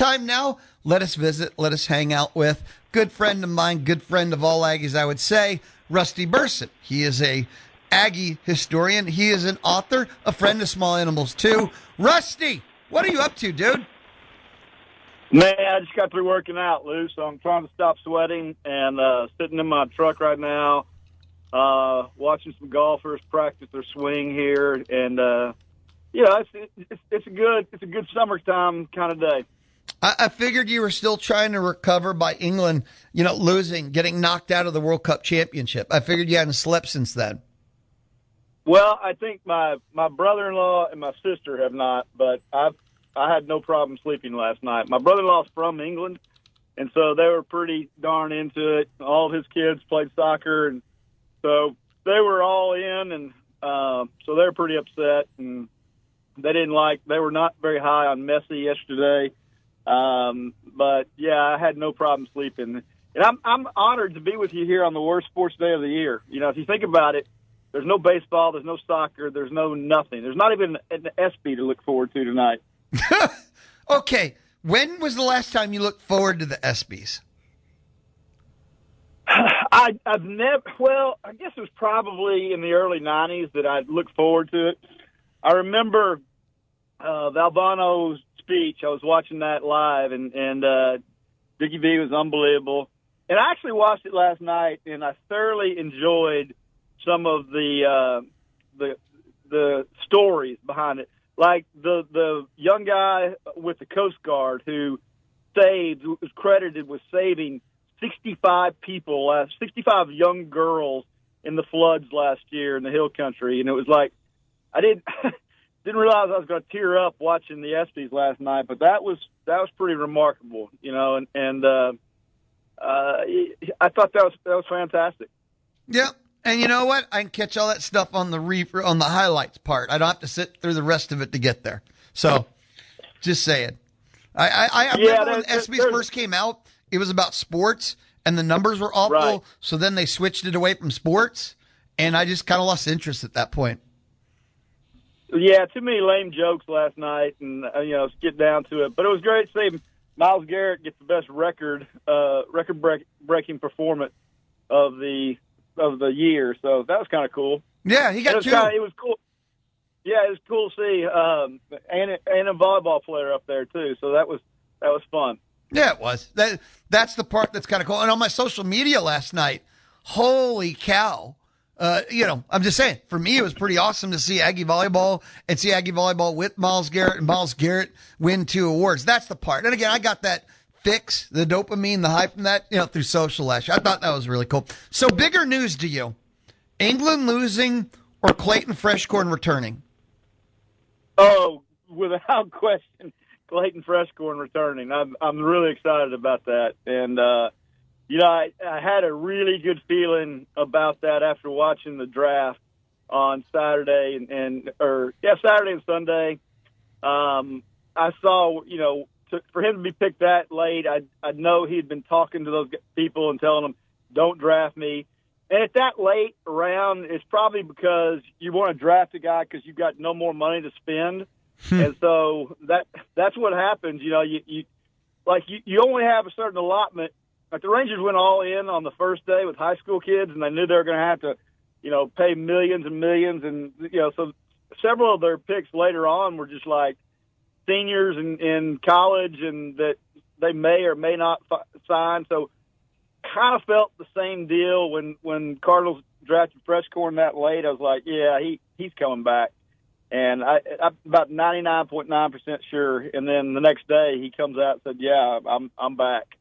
time now. Let us visit, let us hang out with good friend of mine, good friend of all Aggies, I would say, Rusty Burson. He is a Aggie historian. He is an author, a friend of small animals too. Rusty, what are you up to, dude? Man, I just got through working out, Lou, so I'm trying to stop sweating and sitting in my truck right now, watching some golfers practice their swing here, and it's a good summertime kind of day. I figured you were still trying to recover by England, losing, getting knocked out of the World Cup championship. I figured you hadn't slept since then. Well, I think my brother-in-law and my sister have not, but I had no problem sleeping last night. My brother-in-law's from England, and so they were pretty darn into it. All of his kids played soccer, and so they were all in, and so they were pretty upset, and they were not very high on Messi yesterday. But yeah, I had no problem sleeping. And I'm honored to be with you here on the worst sports day of the year. If you think about it, there's no baseball, there's no soccer, there's no nothing. There's not even an ESPY to look forward to tonight. Okay. When was the last time you looked forward to the ESPYs? I've never, I guess it was probably in the early 90s that I'd look forward to it. I remember Valvano's speech. I was watching that live, and Dickie V was unbelievable. And I actually watched it last night, and I thoroughly enjoyed some of the stories behind it. Like the young guy with the Coast Guard who was credited with saving 65 young girls in the floods last year in the Hill Country. And it was like, I didn't realize I was going to tear up watching the ESPYs last night, but that was pretty remarkable, and I thought that was fantastic. Yeah. And you know what? I can catch all that stuff on the highlights part. I don't have to sit through the rest of it to get there. So, just saying. I remember when ESPYs first came out, it was about sports, and the numbers were awful. Right. So then they switched it away from sports, and I just kind of lost interest at that point. Yeah, too many lame jokes last night, and let's get down to it. But it was great to see Myles Garrett get the best record-breaking performance of the year. So that was kind of cool. Yeah, he got two. It was cool. Yeah, it was cool to see and a volleyball player up there too. So that was fun. Yeah, it was. That's the part that's kind of cool. And on my social media last night, holy cow. I'm just saying, for me, it was pretty awesome to see Aggie volleyball and see Aggie volleyball with Myles Garrett and Myles Garrett win 2 awards. That's the part. And again, I got that fix, the dopamine, the hype from that, through social last year. I thought that was really cool. So bigger news to you, England losing or Clayton Freshcorn returning? Oh, without question, Clayton Freshcorn returning. I'm really excited about that. And, I had a really good feeling about that after watching the draft on Saturday Saturday and Sunday. I saw, for him to be picked that late, I know he'd been talking to those people and telling them, don't draft me. And at that late round, it's probably because you want to draft a guy because you've got no more money to spend. And so that's what happens. You only have a certain allotment. Like the Rangers went all in on the first day with high school kids, and they knew they were going to have to, pay millions and millions. And, so several of their picks later on were just like seniors in college and that they may or may not sign. So kind of felt the same deal when Cardinals drafted Freshcorn that late. I was like, yeah, he's coming back. And I'm about 99.9% sure. And then the next day he comes out and said, yeah, I'm back.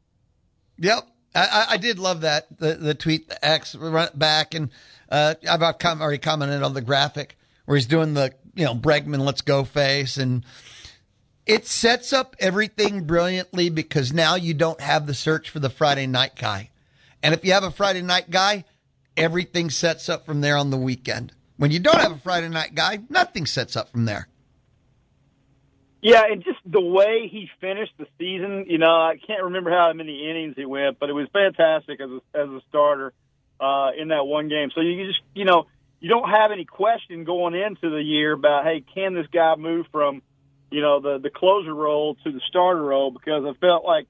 Yep. I did love that, the tweet, the X, run it back. And I've already commented on the graphic where he's doing the, Bregman, let's go face. And it sets up everything brilliantly because now you don't have the search for the Friday night guy. And if you have a Friday night guy, everything sets up from there on the weekend. When you don't have a Friday night guy, nothing sets up from there. Yeah, and just the way he finished the season, I can't remember how many innings he went, but it was fantastic as a starter in that one game. So you just, you don't have any question going into the year about, hey, can this guy move from the closer role to the starter role, because I felt like,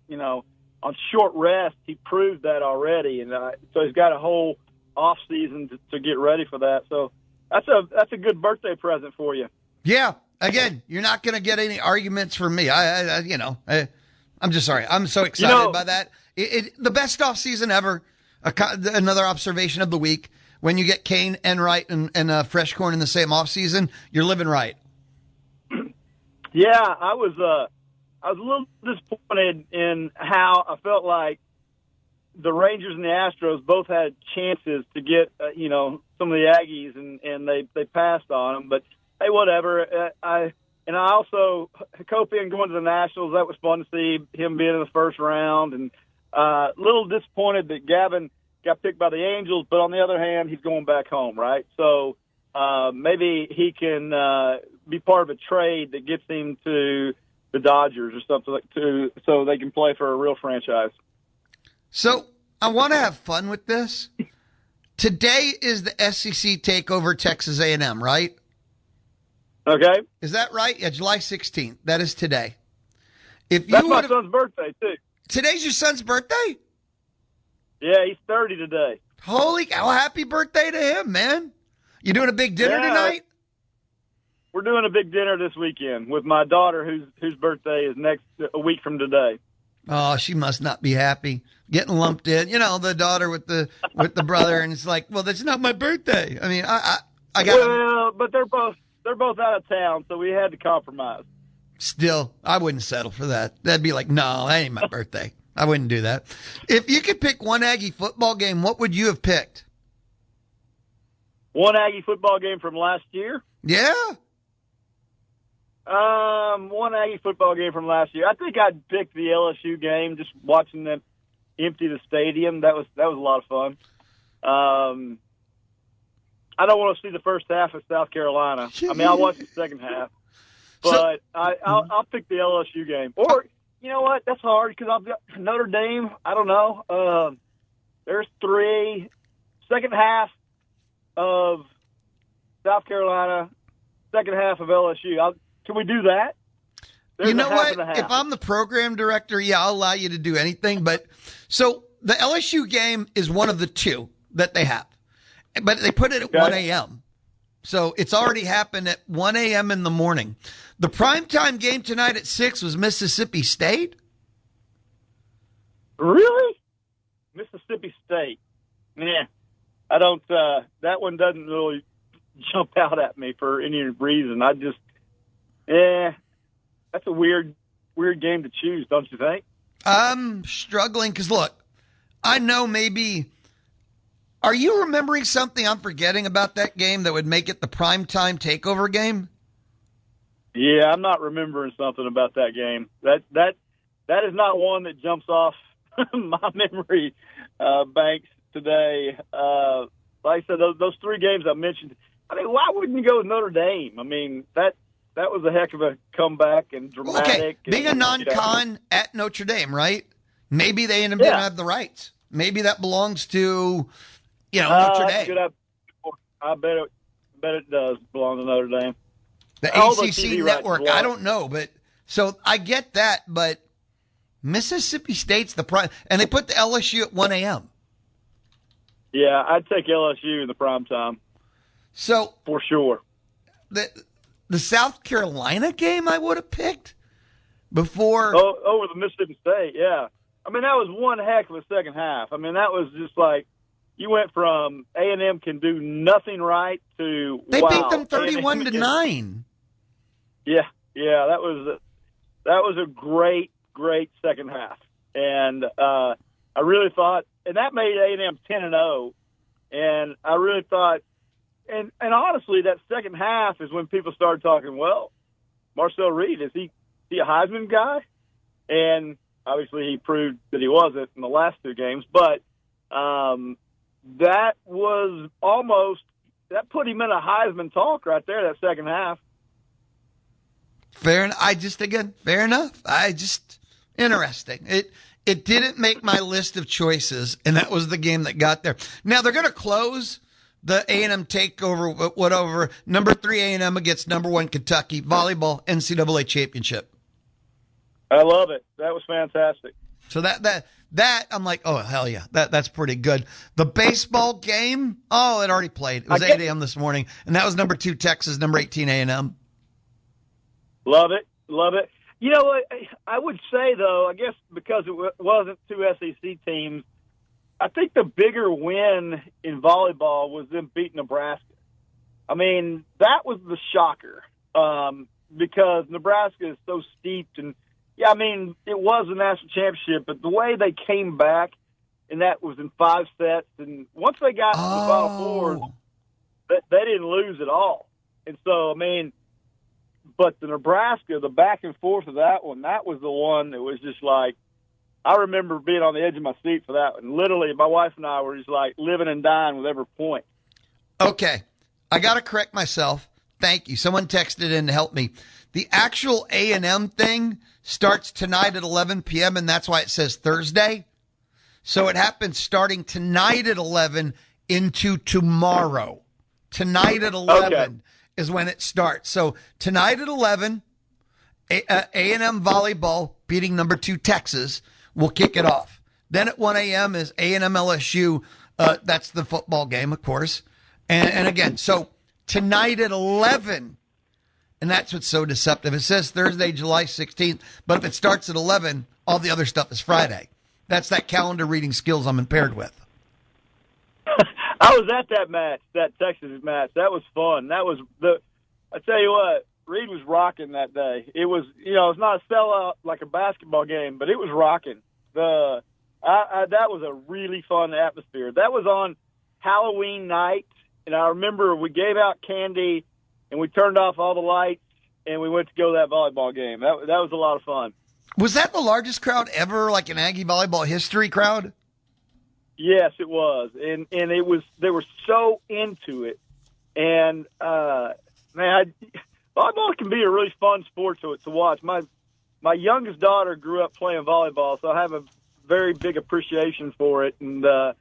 on short rest, he proved that already. And so he's got a whole off season to get ready for that. So that's a good birthday present for you. Yeah. Again, you're not going to get any arguments from me. I'm just sorry. I'm so excited by that. The best off season ever. Another observation of the week. When you get Kane, Enright, and Freshcorn in the same off season, you're living right. Yeah, I was a little disappointed in how I felt like the Rangers and the Astros both had chances to get some of the Aggies, and they passed on them. But hey, whatever. I also Kopian going to the Nationals. That was fun to see him being in the first round, and a little disappointed that Gavin got picked by the Angels. But on the other hand, he's going back home, right? So maybe he can be part of a trade that gets him to the Dodgers or something so they can play for a real franchise. So I want to have fun with this. Today is the SEC takeover Texas A&M, right? Okay. Is that right? Yeah, July 16th. That is today. That's my son's birthday, too. Today's your son's birthday? Yeah, he's 30 today. Holy cow, happy birthday to him, man. You doing a big dinner tonight? We're doing a big dinner this weekend with my daughter, whose birthday is a week from today. Oh, she must not be happy getting lumped in. The daughter with the brother, and it's like, well, that's not my birthday. I mean, I got. Well, but they're both out of town, so we had to compromise. Still, I wouldn't settle for that. That'd be like, no, that ain't my birthday. I wouldn't do that. If you could pick one Aggie football game, what would you have picked? One Aggie football game from last year? Yeah. One Aggie football game from last year. I think I'd pick the LSU game, just watching them empty the stadium. That was a lot of fun. I don't want to see the first half of South Carolina. I mean, I'll watch the second half. But I'll pick the LSU game. Or, you know what? That's hard because I've got Notre Dame. I don't know. There's three. Second half of South Carolina, second half of LSU. Can we do that? You know what? If I'm the program director, yeah, I'll allow you to do anything. But so the LSU game is one of the two that they have. But they put it at 1 a.m. So it's already happened at 1 a.m. in the morning. The primetime game tonight at 6 was Mississippi State. Really? Mississippi State. Yeah. I don't, that one doesn't really jump out at me for any reason. That's a weird game to choose, don't you think? I'm struggling because, look, I know maybe. Are you remembering something I'm forgetting about that game that would make it the primetime takeover game? Yeah, I'm not remembering something about that game. That is not one that jumps off my memory banks today. Like I said, those three games I mentioned. I mean, why wouldn't you go with Notre Dame? I mean, that was a heck of a comeback and dramatic. Okay, being a non-con at Notre Dame, right? Maybe they don't have the rights. Maybe that belongs to, Notre Dame. I bet it does belong to Notre Dame. The ACC Network, I don't know, but so I get that, but Mississippi State's the prime, and they put the LSU at 1 a.m. Yeah, I'd take LSU in the prime time. So for sure, the South Carolina game I would have picked before over the Mississippi State. Yeah, I mean that was one heck of a second half. I mean that was just like you went from A&M can do nothing right to they beat them 31-9. Yeah, that was a great second half, and I really thought, and that made A&M 10-0, and I really thought, and honestly, that second half is when people started talking. Well, Marcel Reed, is he a Heisman guy? And obviously, he proved that he wasn't in the last two games, but that was almost that put him in a Heisman talk right there. That second half. Fair enough. Interesting. It didn't make my list of choices, and that was the game that got there. Now they're going to close the A&M takeover, whatever. Number 3 A&M against number 1 Kentucky volleyball NCAA championship. I love it. That was fantastic. So that I'm like, oh hell yeah, that's pretty good. The baseball game, oh, it already played. It was 8 a.m. this morning, and that was number 2 Texas, number 18 A&M. Love it. You know what? I would say, though, I guess because it wasn't 2 SEC teams, I think the bigger win in volleyball was them beating Nebraska. I mean, that was the shocker because Nebraska is so steeped. And, yeah, I mean, it was a national championship, but the way they came back, and that was in 5 sets, and once they got to the Final Four, they didn't lose at all. And so, I mean, but the Nebraska, the back and forth of that one, that was the one that was just like, I remember being on the edge of my seat for that one. Literally, my wife and I were just like living and dying with every point. Okay. I got to correct myself. Thank you. Someone texted in to help me. The actual A&M thing starts tonight at 11 p.m., and that's why it says Thursday. So it happens starting tonight at 11 into tomorrow. Tonight at 11 is when it starts. So tonight at 11, A&M volleyball beating number 2 Texas will kick it off. Then at 1 a.m. is A&M LSU. That's the football game, of course. And again, so tonight at 11, and that's what's so deceptive. It says Thursday, July 16th, but if it starts at 11, all the other stuff is Friday. That's that calendar reading skills I'm impaired with. I was at that match, that Texas match. That was fun. I tell you what, Reed was rocking that day. It was, it's not a sellout like a basketball game, but it was rocking. That was a really fun atmosphere. That was on Halloween night, and I remember we gave out candy, and we turned off all the lights, and we went to go to that volleyball game. That was a lot of fun. Was that the largest crowd ever, like an Aggie volleyball history crowd? Yes, it was, and it was. They were so into it, and man, volleyball can be a really fun sport to watch. My youngest daughter grew up playing volleyball, so I have a very big appreciation for it. And to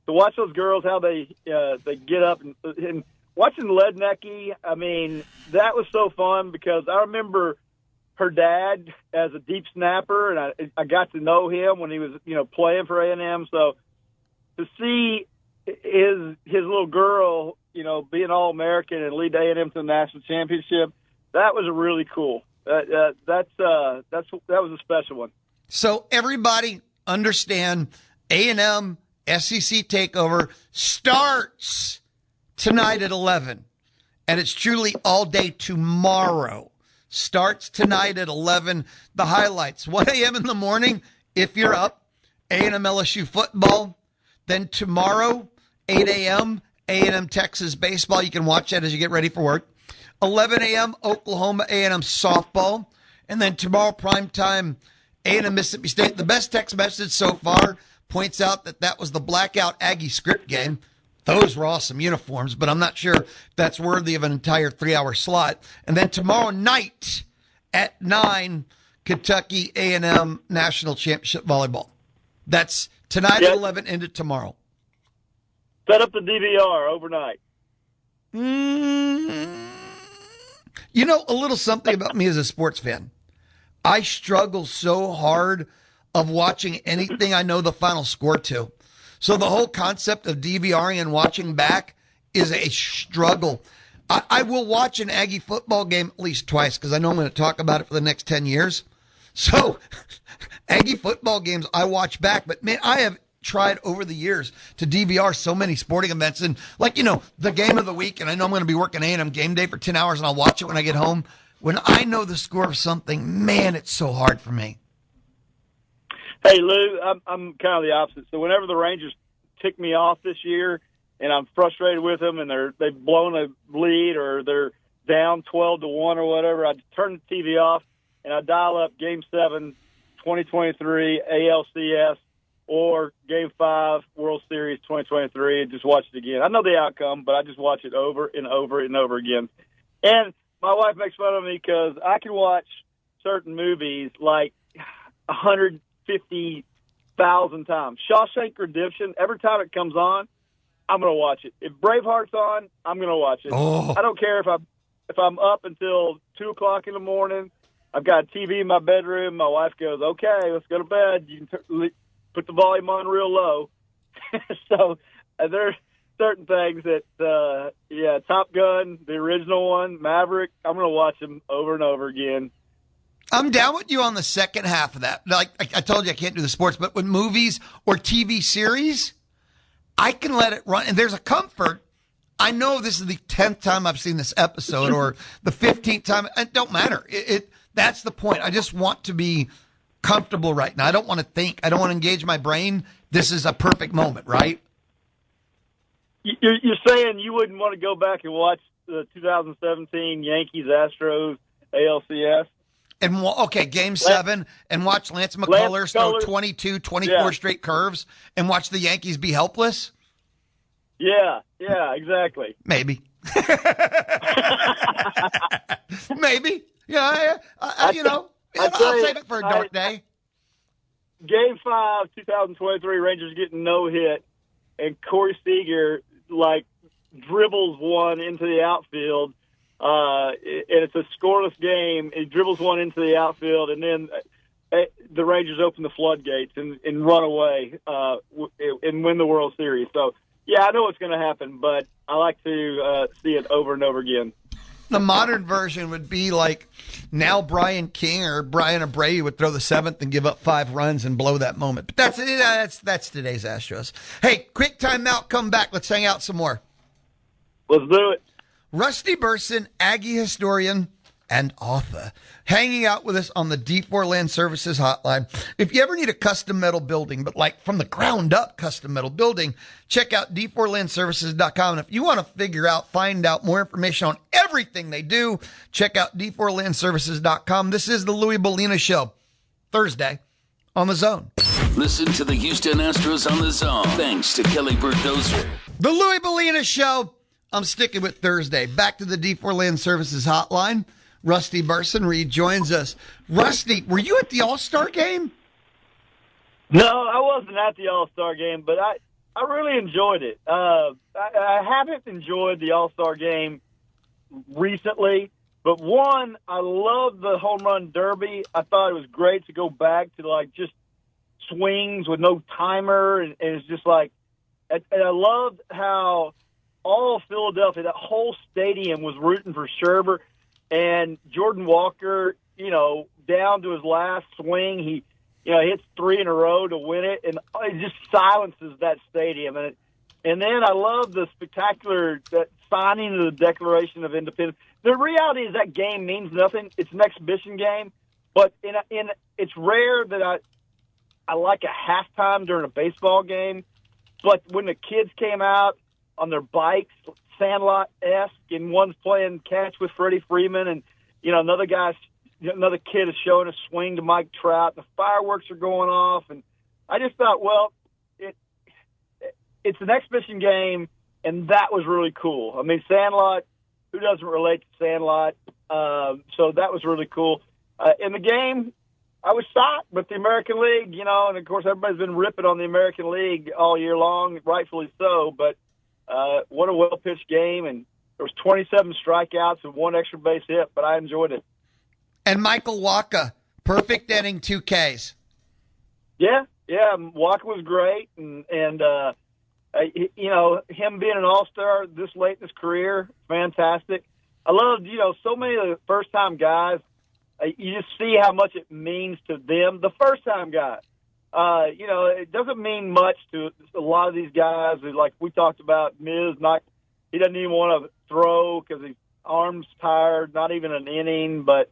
watch those girls, how they get up and watching Lednecke, I mean, that was so fun because I remember her dad as a deep snapper, and I got to know him when he was playing for A&M. So to see his little girl, being All-American and lead A&M to the national championship, that was really cool. That was a special one. So everybody understand, A&M SEC takeover starts tonight at 11, and it's truly all day tomorrow. Starts tonight at 11. The highlights, 1 a.m. in the morning, if you're up, A&M LSU football. Then tomorrow, 8 a.m., A&M Texas baseball. You can watch that as you get ready for work. 11 a.m., Oklahoma A&M softball. And then tomorrow, primetime, A&M Mississippi State. The best text message so far points out that was the blackout Aggie script game. Those were awesome uniforms, but I'm not sure that's worthy of an entire 3-hour slot. And then tomorrow night at 9, Kentucky A&M National Championship Volleyball. That's tonight at 11 into tomorrow. Set up the DVR overnight. A little something about me as a sports fan. I struggle so hard of watching anything I know the final score to. So the whole concept of DVRing and watching back is a struggle. I will watch an Aggie football game at least twice because I know I'm going to talk about it for the next 10 years. So Aggie football games I watch back. But, man, I have tried over the years to DVR so many sporting events. And, the game of the week, and I know I'm going to be working A&M game day for 10 hours, and I'll watch it when I get home. When I know the score of something, man, it's so hard for me. Hey, Lou, I'm kind of the opposite. So whenever the Rangers tick me off this year and I'm frustrated with them and they've blown a lead or they're down 12-1 or whatever, I turn the TV off and I dial up Game 7, 2023 ALCS or Game 5 World Series 2023 and just watch it again. I know the outcome, but I just watch it over and over and over again. And my wife makes fun of me because I can watch certain movies like 150,000 times. Shawshank Redemption, every time it comes on, I'm going to watch it. If Braveheart's on, I'm going to watch it. Oh. I don't care if I'm up until 2:00 in the morning. I've got a TV in my bedroom. My wife goes, "Okay, let's go to bed. You can put the volume on real low." So there's certain things that, Top Gun, the original one, Maverick, I'm going to watch them over and over again. I'm down with you on the second half of that. Like I told you, I can't do the sports, but with movies or TV series, I can let it run. And there's a comfort. I know this is the 10th time I've seen this episode or the 15th time. It don't matter. That's the point. I just want to be comfortable right now. I don't want to think. I don't want to engage my brain. This is a perfect moment, right? You're saying you wouldn't want to go back and watch the 2017 Yankees Astros ALCS? And Game 7, and watch Lance McCullers throw 22, 24 straight curves, and watch the Yankees be helpless? Yeah, exactly. Maybe. Maybe. Yeah, I'll save it for a dark day. Game 5, 2023, Rangers getting no hit, and Corey Seager, dribbles one into the outfield. And it's a scoreless game. He dribbles one into the outfield, and then the Rangers open the floodgates and run away and win the World Series. So, yeah, I know what's going to happen, but I like to see it over and over again. The modern version would be like now Brian King or Brian Abreu would throw the 7th and give up 5 runs and blow that moment. But that's today's Astros. Hey, quick timeout. Come back. Let's hang out some more. Let's do it. Rusty Burson, Aggie historian and author, hanging out with us on the D4 Land Services hotline. If you ever need a custom metal building, but from the ground up custom metal building, check out d4landservices.com. And if you want to find out more information on everything they do, check out d4landservices.com. This is the Louie Bellina Show, Thursday on The Zone. Listen to the Houston Astros on The Zone, thanks to Kelly Berdozer. The Louie Bellina Show. I'm sticking with Thursday. Back to the D4 Land Services hotline. Rusty Burson rejoins us. Rusty, were you at the All-Star game? No, I wasn't at the All-Star game, but I really enjoyed it. I haven't enjoyed the All-Star game recently, but one, I love the home run derby. I thought it was great to go back to just swings with no timer, and it's just and I loved how all of Philadelphia, that whole stadium was rooting for Scherber, and Jordan Walker, down to his last swing, he hits 3 in a row to win it, and it just silences that stadium. And then I love the spectacular signing of the Declaration of Independence. The reality is that game means nothing. It's an exhibition game, but it's rare that I like a halftime during a baseball game. But when the kids came out on their bikes, Sandlot-esque, and one's playing catch with Freddie Freeman, and another kid is showing a swing to Mike Trout, and the fireworks are going off, and I just thought, well, it's an exhibition game, and that was really cool. I mean, Sandlot, who doesn't relate to Sandlot? So that was really cool. In the game, I was shocked with the American League, and of course everybody's been ripping on the American League all year long, rightfully so, but what a well-pitched game, and there was 27 strikeouts and 1 extra base hit, but I enjoyed it. And Michael Wacha, perfect inning, 2 Ks. Yeah, Wacha was great, and him being an all-star this late in his career, fantastic. I loved, so many of the first-time guys, you just see how much it means to them, the first-time guys. It doesn't mean much to a lot of these guys. Like we talked about, Miz, he doesn't even want to throw because his arm's tired, not even an inning. But,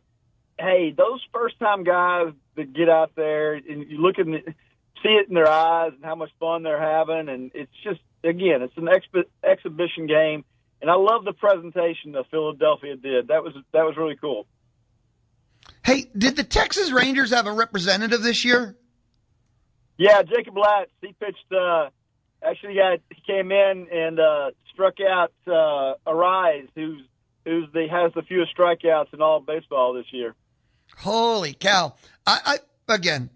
hey, those first-time guys that get out there, and you look see it in their eyes and how much fun they're having. And it's just, again, it's an exhibition game. And I love the presentation that Philadelphia did. That was really cool. Hey, did the Texas Rangers have a representative this year? Yeah, Jacob Latz, he pitched, he came in and struck out Arise, who has the fewest strikeouts in all of baseball this year. Holy cow. I again,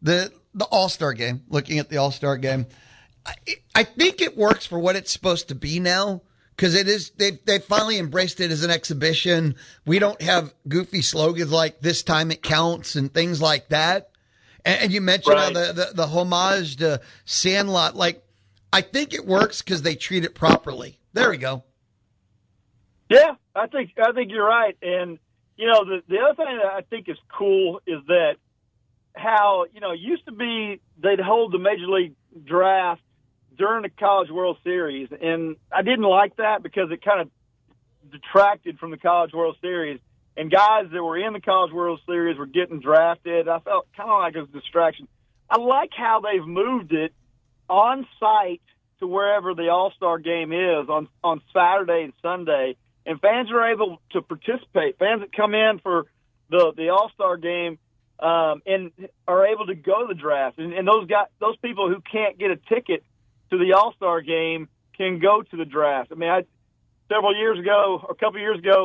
the All-Star game, looking at the All-Star game, I think it works for what it's supposed to be now. Because it is, they finally embraced it as an exhibition. We don't have goofy slogans like "this time it counts" and things like that. And you mentioned Right. how the homage to Sandlot. Like, I think it works because they treat it properly. There we go. Yeah, I think you're right. And the other thing that I think is cool is that how it used to be they'd hold the Major League draft during the College World Series, and I didn't like that because it kind of detracted from the College World Series, and guys that were in the College World Series were getting drafted. I felt kind of like it was a distraction. I like how they've moved it on site to wherever the All-Star game is on Saturday and Sunday, and fans are able to participate. Fans that come in for the All-Star game and are able to go to the draft, and those people who can't get a ticket to the All-Star game can go to the draft. I mean, a couple of years ago,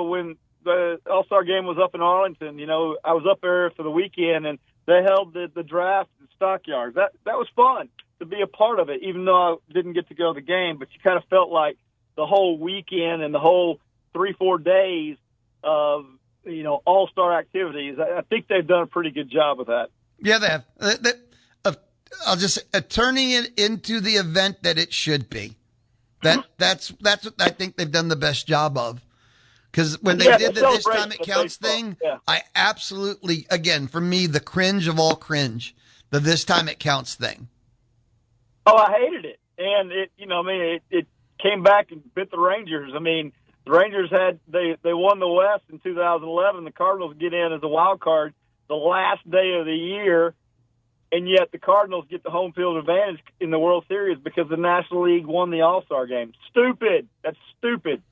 when the All-Star game was up in Arlington, I was up there for the weekend, and they held the draft in Stockyards. That was fun to be a part of it, even though I didn't get to go to the game. But you kind of felt like the whole weekend and the whole 3-4 days of All-Star activities. I think they've done a pretty good job with that. Yeah, they have. I'll just turning it into the event that it should be. That's what I think they've done the best job of. Because when they did the "this time it counts" thing, I absolutely, again, for me, the cringe of all cringe, the "this time it counts" thing. Oh, I hated it, and it came back and bit the Rangers. I mean, the Rangers they won the West in 2011. The Cardinals get in as a wild card the last day of the year. And yet the Cardinals get the home field advantage in the World Series because the National League won the All-Star game. Stupid. That's stupid.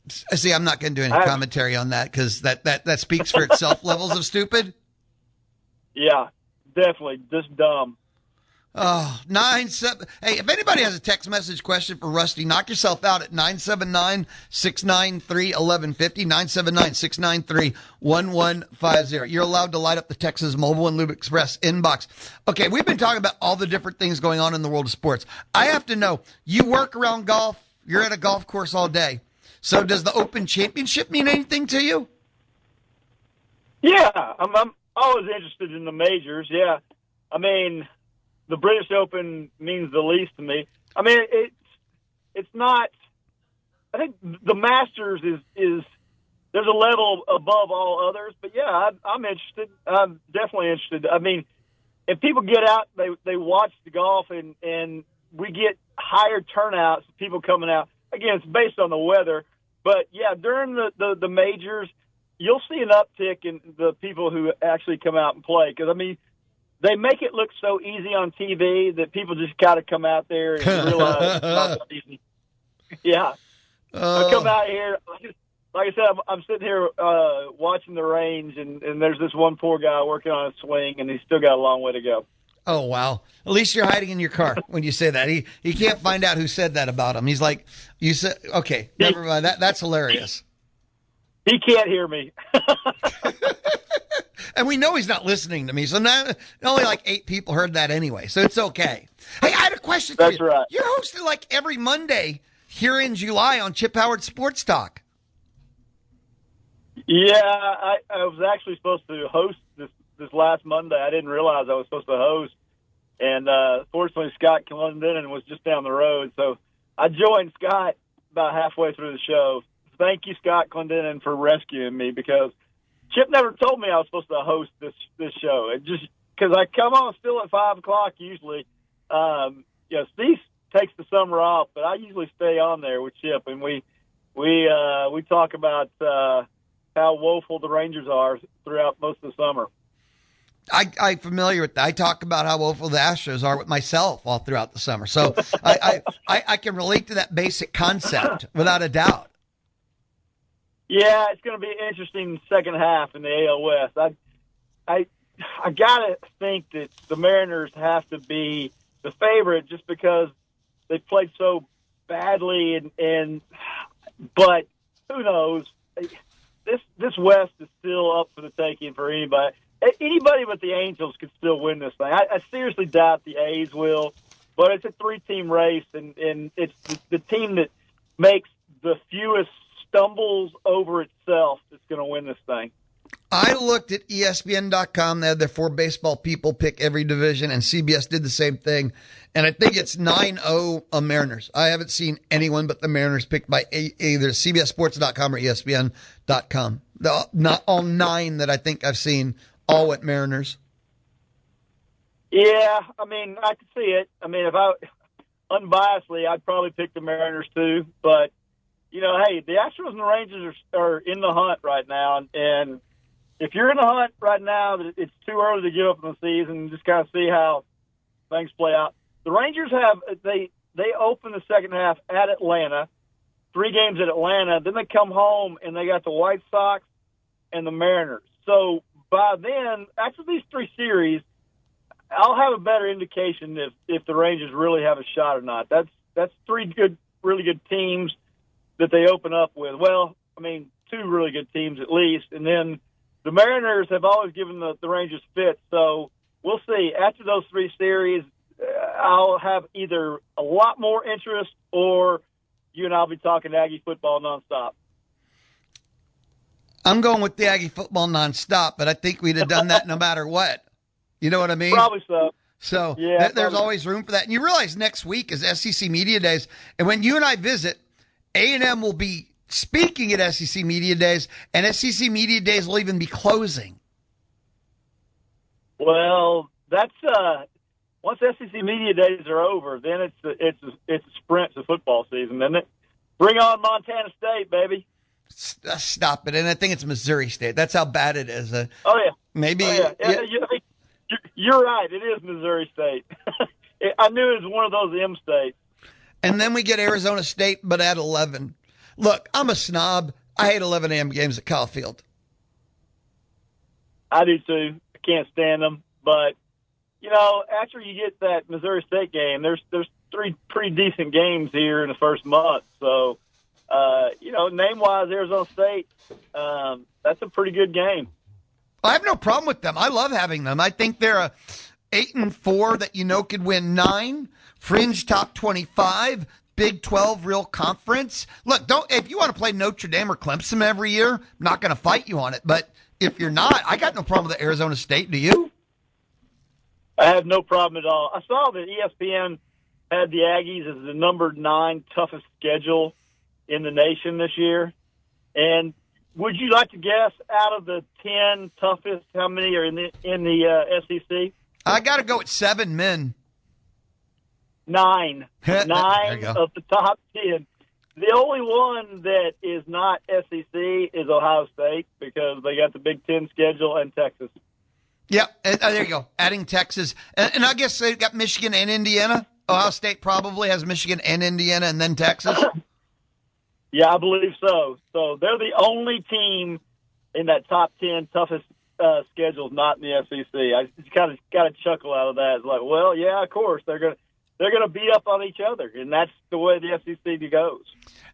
See, I'm not going to do any commentary on that because that speaks for itself. Levels of stupid. Yeah, definitely. Just dumb. Oh, 9-7. Hey, if anybody has a text message question for Rusty, knock yourself out at 979-693-1150, 979-693-1150. You're allowed to light up the Texas Mobile and Lube Express inbox. Okay, we've been talking about all the different things going on in the world of sports. I have to know, you work around golf, you're at a golf course all day. So does the Open Championship mean anything to you? Yeah, I'm always interested in the majors, yeah. I mean, the British Open means the least to me. I mean, it's not. I think the Masters is there's a level above all others. But yeah, I'm interested. I'm definitely interested. I mean, if people get out, they watch the golf, and we get higher turnouts. People coming out. Again, it's based on the weather. But yeah, during the majors, you'll see an uptick in the people who actually come out and play. Because I mean, they make it look so easy on TV that people just got to come out there and realize it's not that easy. Yeah. I come out here, like I said, I'm sitting here watching the range, and there's this one poor guy working on a swing, and he's still got a long way to go. Oh, wow. At least you're hiding in your car when you say that. He can't find out who said that about him. He's like, you said, okay, never mind. That's hilarious. He can't hear me. And we know he's not listening to me. So now only like 8 people heard that anyway. So it's okay. Hey, I had a question for you. That's right. You're hosting like every Monday here in July on Chip Howard Sports Talk. Yeah, I was actually supposed to host this last Monday. I didn't realize I was supposed to host. And fortunately, Scott Clendenin was just down the road. So I joined Scott about halfway through the show. Thank you, Scott Clendenin, for rescuing me, because Chip never told me I was supposed to host this show. It just because I come on still at 5 o'clock usually. Steve takes the summer off, but I usually stay on there with Chip, and we talk about how woeful the Rangers are throughout most of the summer. I'm familiar with that. I talk about how woeful the Astros are with myself all throughout the summer. So I can relate to that basic concept without a doubt. Yeah, it's going to be an interesting second half in the AL West. I gotta think that the Mariners have to be the favorite just because they played so badly, but who knows? This West is still up for the taking for anybody. Anybody but the Angels could still win this thing. I seriously doubt the A's will. but it's a 3-team race, and it's the team that makes the fewest stumbles over itself that's going to win this thing. I looked at ESPN.com. They had their 4 baseball people pick every division, and CBS did the same thing. And I think it's 9-0 Mariners. I haven't seen anyone but the Mariners picked by either CBSSports.com or ESPN.com. Not all 9 that I think I've seen all went Mariners. Yeah, I mean, I could see it. I mean, unbiasedly, I'd probably pick the Mariners too. But, you know, hey, the Astros and the Rangers are in the hunt right now, and if you're in the hunt right now, it's too early to give up in the season and just kind of see how things play out. The Rangers they open the second half at Atlanta, 3 games at Atlanta. Then they come home and they got the White Sox and the Mariners. So by then, after these 3 series, I'll have a better indication if the Rangers really have a shot or not. That's 3 really good teams that they open up with. Well, I mean, 2 really good teams at least, and then the Mariners have always given the Rangers fits, so we'll see. After those 3 series, I'll have either a lot more interest or you and I'll be talking Aggie football nonstop. I'm going with the Aggie football nonstop, but I think we'd have done that no matter what. You know what I mean? Probably so. So yeah, there's always room for that. And you realize next week is SEC Media Days, and when you and I visit, A&M will be speaking at SEC Media Days, and SEC Media Days will even be closing. Well, that's once SEC Media Days are over, then it's a sprint to football season, isn't it? Bring on Montana State, baby. Stop it. And I think it's Missouri State. That's how bad it is. Oh, yeah. Maybe. Oh, yeah. You're right. It is Missouri State. I knew it was one of those M states. And then we get Arizona State, but at 11. Look, I'm a snob. I hate 11 a.m. games at Kyle Field. I do too. I can't stand them. But, you know, after you get that Missouri State game, there's 3 pretty decent games here in the first month. So, you know, name-wise, Arizona State, that's a pretty good game. I have no problem with them. I love having them. I think they're a 8-4 that you know could win 9, fringe top 25, Big 12 real conference. Look, if you want to play Notre Dame or Clemson every year, I'm not going to fight you on it. But if you're not, I got no problem with Arizona State. Do you? I have no problem at all. I saw that ESPN had the Aggies as the number 9 toughest schedule in the nation this year. And would you like to guess out of the 10 toughest, how many are in the SEC? I got to go with 7 men. 9. 9 of the top 10. The only one that is not SEC is Ohio State because they got the Big Ten schedule and Texas. Yeah, there you go. Adding Texas. And I guess they've got Michigan and Indiana. Ohio State probably has Michigan and Indiana and then Texas. Yeah, I believe so. So they're the only team in that top 10 toughest schedules not in the SEC. I just kind of got a chuckle out of that. It's like, well, yeah, of course they're gonna beat up on each other, and that's the way the SEC goes.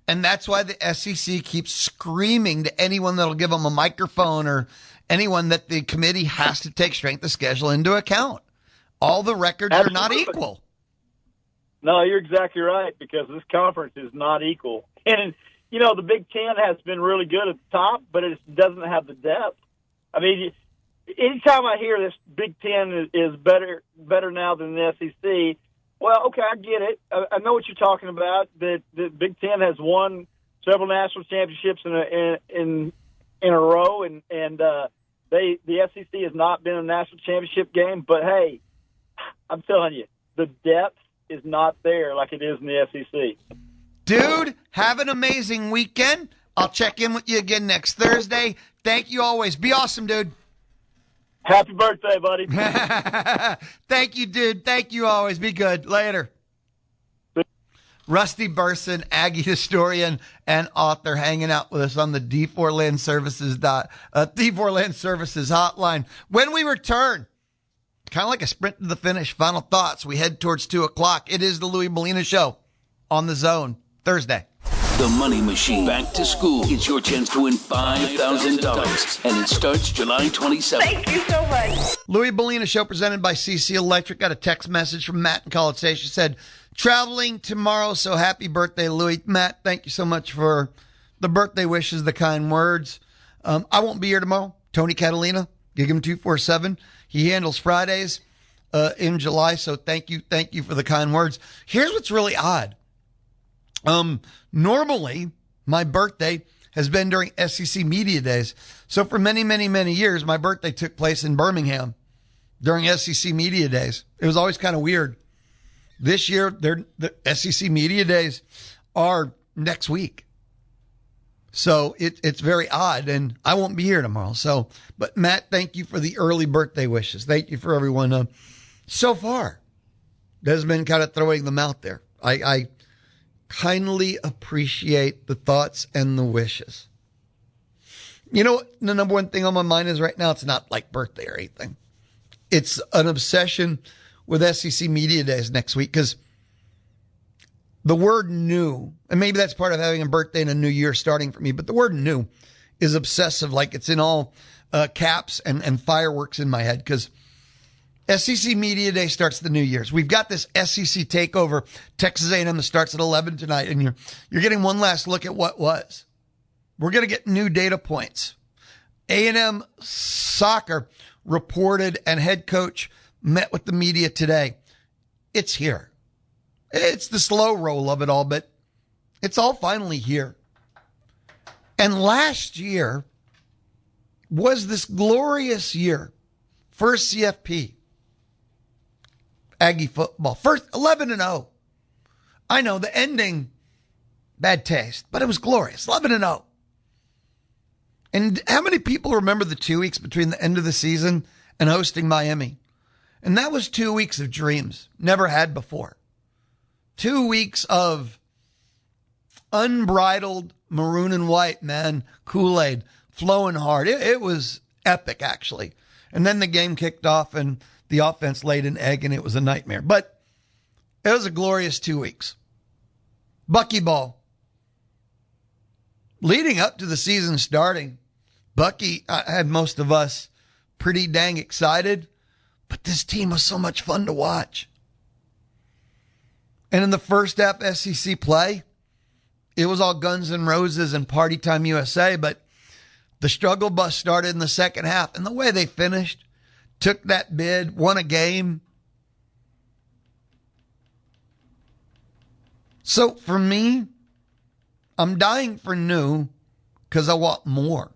And that's why the SEC keeps screaming to anyone that'll give them a microphone or anyone that the committee has to take strength of schedule into account. All the records are not equal. No, you're exactly right because this conference is not equal. And you know, the Big Ten has been really good at the top, but it doesn't have the depth. I mean, anytime I hear this Big Ten is better now than the SEC, well, okay, I get it. I know what you're talking about. The Big Ten has won several national championships in a row, and the SEC has not been in a national championship game. But hey, I'm telling you, the depth is not there like it is in the SEC. Dude, have an amazing weekend. I'll check in with you again next Thursday. Thank you always. Be awesome, dude. Happy birthday, buddy. Thank you, dude. Thank you always. Be good. Later. Rusty Burson, Aggie historian and author, hanging out with us on the D4 Land Services hotline. When we return, kind of like a sprint to the finish, final thoughts. We head towards 2:00. It is the Louie Molina Show on the Zone Thursday. The Money Machine. Back to school. It's your chance to win $5,000. And it starts July 27th. Thank you so much. Louie Bellina Show presented by CC Electric. Got a text message from Matt in College Station. Said, traveling tomorrow, so happy birthday, Louie. Matt, thank you so much for the birthday wishes, the kind words. I won't be here tomorrow. Tony Catalina, gig him 247. He handles Fridays in July, so thank you for the kind words. Here's what's really odd. Normally, my birthday has been during SEC Media Days. So for many, many, many years, my birthday took place in Birmingham during SEC Media Days. It was always kind of weird. This year, the SEC Media Days are next week. So it's very odd, and I won't be here tomorrow. So, but Matt, thank you for the early birthday wishes. Thank you for everyone so far that has been kind of throwing them out there. I kindly appreciate the thoughts and the wishes. You know what the number one thing on my mind is right now? It's not like birthday or anything. It's an obsession with SEC Media Days next week, because the word new, and maybe that's part of having a birthday and a new year starting for me, but the word new is obsessive, like it's in all caps and fireworks in my head, because SEC Media Day starts the New Year's. We've got this SEC takeover, Texas A&M, that starts at 11 tonight, and you're getting one last look at what was. We're going to get new data points. A&M soccer reported, and head coach met with the media today. It's here. It's the slow roll of it all, but it's all finally here. And last year was this glorious year. First CFP. Aggie football. First 11-0. I know the ending, bad taste, but it was glorious. 11-0. And how many people remember the 2 weeks between the end of the season and hosting Miami? And that was 2 weeks of dreams. Never had before. 2 weeks of unbridled maroon and white, man. Kool-Aid flowing hard. It was epic, actually. And then the game kicked off and the offense laid an egg, and it was a nightmare. But it was a glorious 2 weeks. Buckyball. Leading up to the season starting, Bucky had most of us pretty dang excited, but this team was so much fun to watch. And in the first half SEC play, it was all Guns N' Roses and Party Time USA, but the struggle bus started in the second half, and the way they finished, took that bid, won a game. So for me, I'm dying for new because I want more.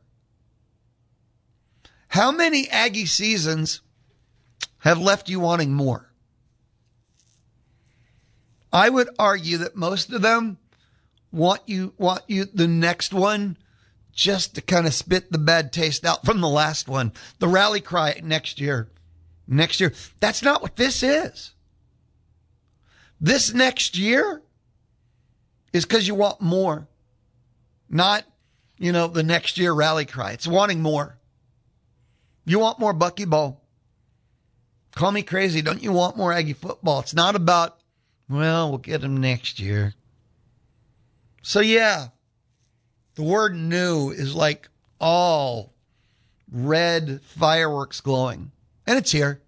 How many Aggie seasons have left you wanting more? I would argue that most of them want you the next one just to kind of spit the bad taste out from the last one. The rally cry next year. That's not what this is. This next year is because you want more. Not, the next year rally cry. It's wanting more. You want more Buckyball. Call me crazy. Don't you want more Aggie football? It's not about, we'll get them next year. So yeah, the word new is like all red fireworks glowing. And it's here.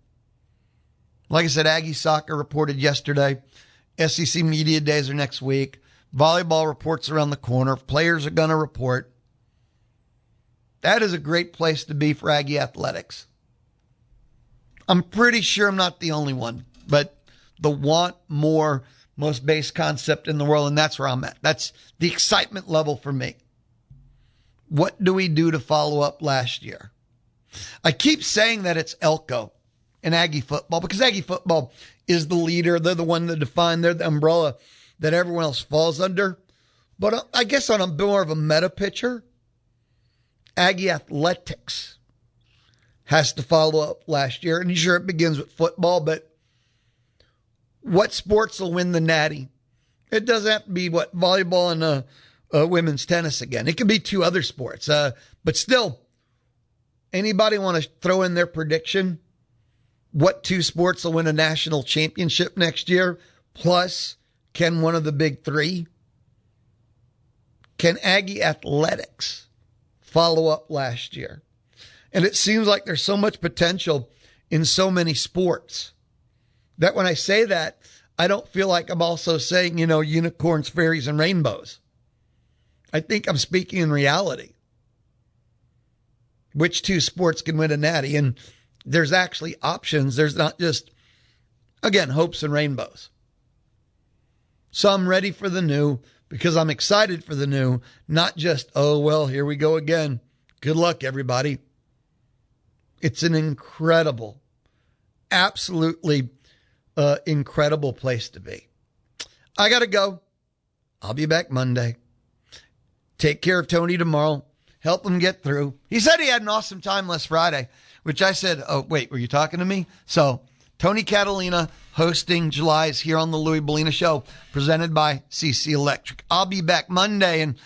Like I said, Aggie soccer reported yesterday. SEC Media Days are next week. Volleyball reports around the corner. Players are going to report. That is a great place to be for Aggie athletics. I'm pretty sure I'm not the only one, but the want more, most base concept in the world, and that's where I'm at. That's the excitement level for me. What do we do to follow up last year? I keep saying that it's Elko in Aggie football because Aggie football is the leader. They're the one that define. They're the umbrella that everyone else falls under. But I guess on a more of a meta picture, Aggie athletics has to follow up last year. And sure, it begins with football, but what sports will win the Natty? It doesn't have to be volleyball and women's tennis again. It could be two other sports. But still, anybody want to throw in their prediction? What two sports will win a national championship next year? Plus, can one of the big three? can Aggie athletics follow up last year? And it seems like there's so much potential in so many sports that when I say that, I don't feel like I'm also saying, unicorns, fairies, and rainbows. I think I'm speaking in reality. Which two sports can win a natty? And there's actually options. There's not just, again, hopes and rainbows. So I'm ready for the new because I'm excited for the new, not just, oh, well, here we go again. Good luck, everybody. It's an incredible, absolutely incredible place to be. I got to go. I'll be back Monday. Take care of Tony tomorrow. Help him get through. He said he had an awesome time last Friday, which I said, oh, wait, were you talking to me? So Tony Catalina hosting July's here on the Louie Bellina Show, presented by CC Electric. I'll be back Monday. And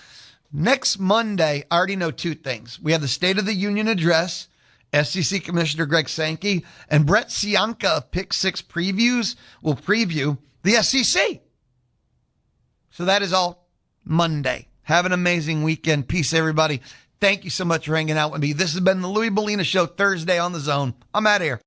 next Monday, I already know two things. We have the State of the Union address. SEC Commissioner Greg Sankey and Brett Cianca of Pick Six Previews will preview the SEC. So that is all Monday. Have an amazing weekend. Peace, everybody. Thank you so much for hanging out with me. This has been the Louie Bellina Show, Thursday on the Zone. I'm out of here.